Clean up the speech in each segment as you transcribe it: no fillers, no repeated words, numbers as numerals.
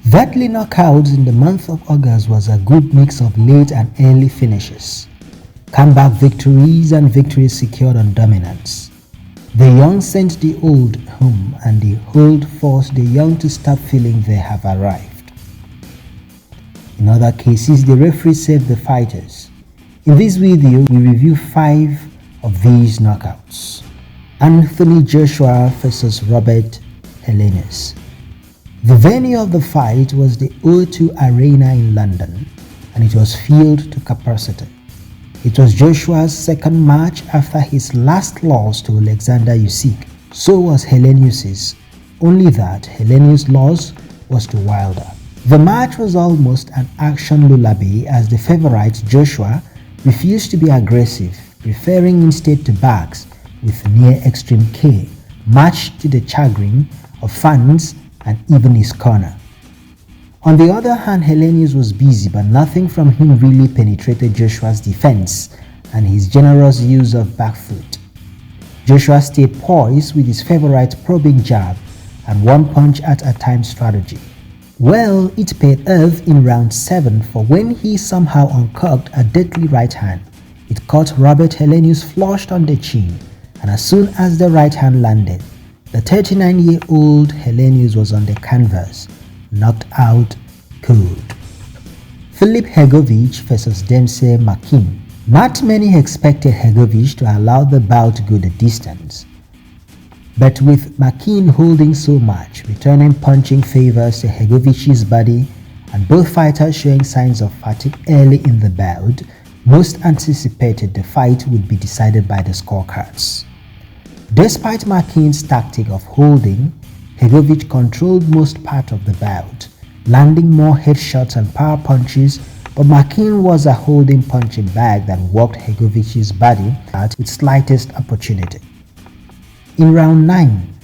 Deadly knockouts in the month of August was a good mix of late and early finishes, comeback victories and victories secured on dominance. The young sent the old home and the old forced the young to stop feeling they have arrived. In other cases, the referee saved the fighters. In this video, we review 5 of these knockouts. Anthony Joshua vs. Robert Helenius. The venue of the fight was the O2 Arena in London, and it was filled to capacity. It was Joshua's second match after his last loss to Alexander Usyk. So was Helenius's, only that Helenius' loss was to Wilder. The match was almost an action lullaby as the favorite Joshua refused to be aggressive, preferring instead to box with near extreme care, much to the chagrin of fans and even his corner. On the other hand, Helenius was busy, but nothing from him really penetrated Joshua's defense and his generous use of back foot. Joshua stayed poised with his favorite probing jab and one punch at a time strategy. Well, it paid off in round 7 for when he somehow uncorked a deadly right hand. It caught Robert Helenius flushed on the chin, and as soon as the right hand landed, the 39-year-old Helenius was on the canvas, knocked out cold. Philip Hergovich vs. Mckin. Not many expected Hergovich to allow the bout to go the distance, but with Mckin holding so much, returning punching favors to Hergovich's body, and both fighters showing signs of fatigue early in the bout, most anticipated the fight would be decided by the scorecards. Despite Mckin's tactic of holding, Hergovich controlled most part of the bout, landing more headshots and power punches, but Mckin was a holding punching bag that worked Hergovich's body at its slightest opportunity. In round 9,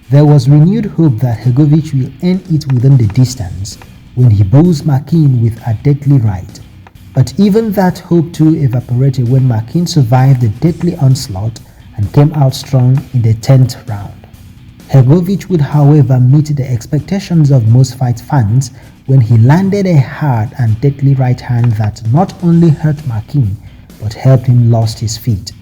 there was renewed hope that Hergovich will end it within the distance when he bows Mckin with a deadly right, but even that hope too evaporated when Mckin survived the deadly onslaught and came out strong in the 10th round. Hergovich would however meet the expectations of most fight fans when he landed a hard and deadly right hand that not only hurt Mckin but helped him lose his feet.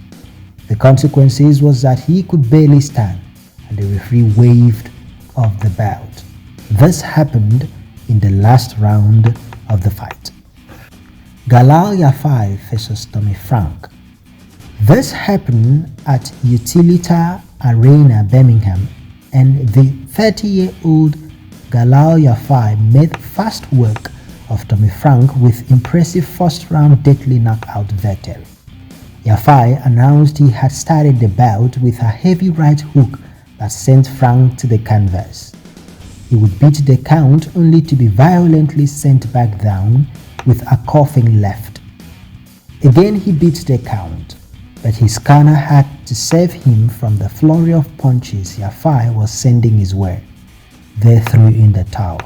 The consequences was that he could barely stand and the referee waved off the bout. This happened in the last round of the fight. Yafi vs. Tommy Frank. This happened at Utilita Arena, Birmingham, and the 30-year-old Yafi made fast work of Tommy Frank with impressive first-round deadly knockout victory. Yafi announced he had started the bout with a heavy right hook that sent Frank to the canvas. He would beat the count only to be violently sent back down with a coughing left. Again he beat the count, but his corner had to save him from the flurry of punches Yafi was sending his way. They threw in the towel.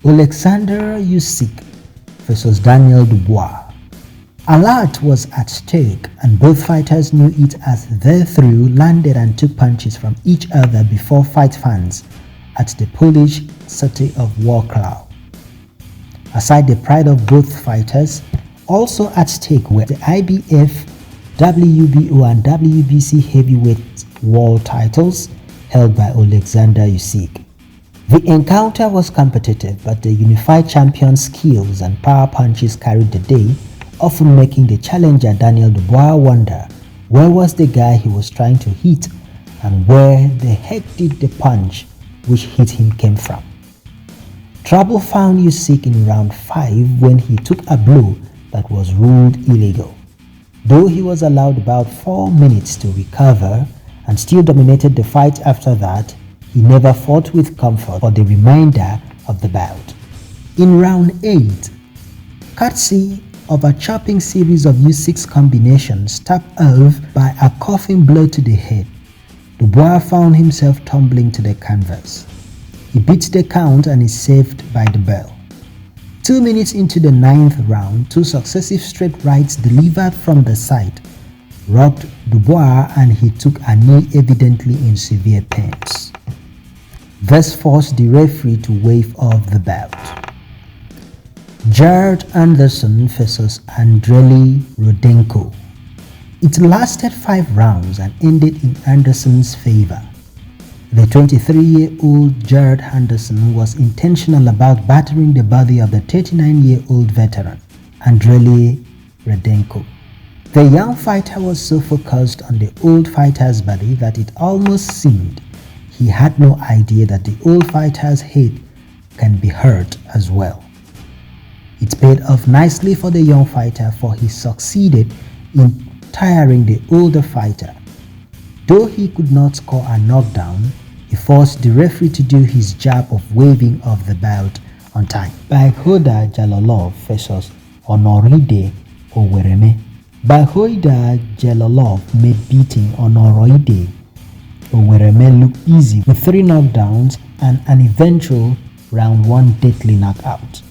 Alexander Usyk vs. Daniel Dubois. A lot was at stake and both fighters knew it as they threw, landed and took punches from each other before fight fans at the Polish city of Wrocław. Aside the pride of both fighters, also at stake were the IBF, WBO and WBC heavyweight world titles held by Alexander Usyk. The encounter was competitive, but the unified champion's skills and power punches carried the day, often making the challenger Daniel Dubois wonder where was the guy he was trying to hit and where the heck did the punch which hit him came from. Trouble found Usyk in round 5 when he took a blow that was ruled illegal. Though he was allowed about 4 minutes to recover and still dominated the fight after that, he never fought with comfort for the remainder of the bout. In round 8, courtesy of a chopping series of Usyk's combinations topped off by a coughing blow to the head, Dubois found himself tumbling to the canvas. He beat the count and is saved by the bell. 2 minutes into the 9th round, 2 successive straight rights delivered from the side rocked Dubois and he took a knee, evidently in severe pains. This forced the referee to wave off the bout. Jared Anderson vs. Andrei Rodenko. It lasted 5 rounds and ended in Anderson's favor. The 23-year-old Jared Anderson was intentional about battering the body of the 39-year-old veteran, Andrei Rodenko. The young fighter was so focused on the old fighter's body that it almost seemed he had no idea that the old fighter's head can be hurt as well. It paid off nicely for the young fighter, for he succeeded in tiring the older fighter. Though he could not score a knockdown, he forced the referee to do his job of waving off the bout on time. Bayhoda Jalolov vs. Honoride Owereme. Bayhoda Jalolov made beating Honoride Owereme look easy with 3 knockdowns and an eventual round 1 deadly knockout.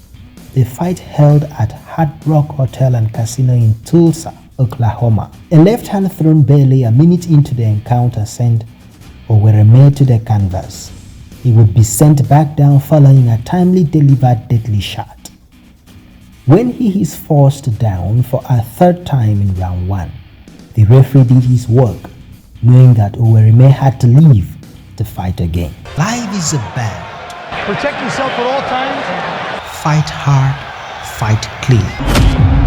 The fight held at Hard Rock Hotel and Casino in Tulsa, Oklahoma. A left hand thrown barely a minute into the encounter sent Owereme to the canvas. He would be sent back down following a timely delivered deadly shot. When he is forced down for a 3rd time in round 1, the referee did his work, knowing that Owereme had to leave to fight again. Life is about protect yourself at all times. Fight hard, fight clean.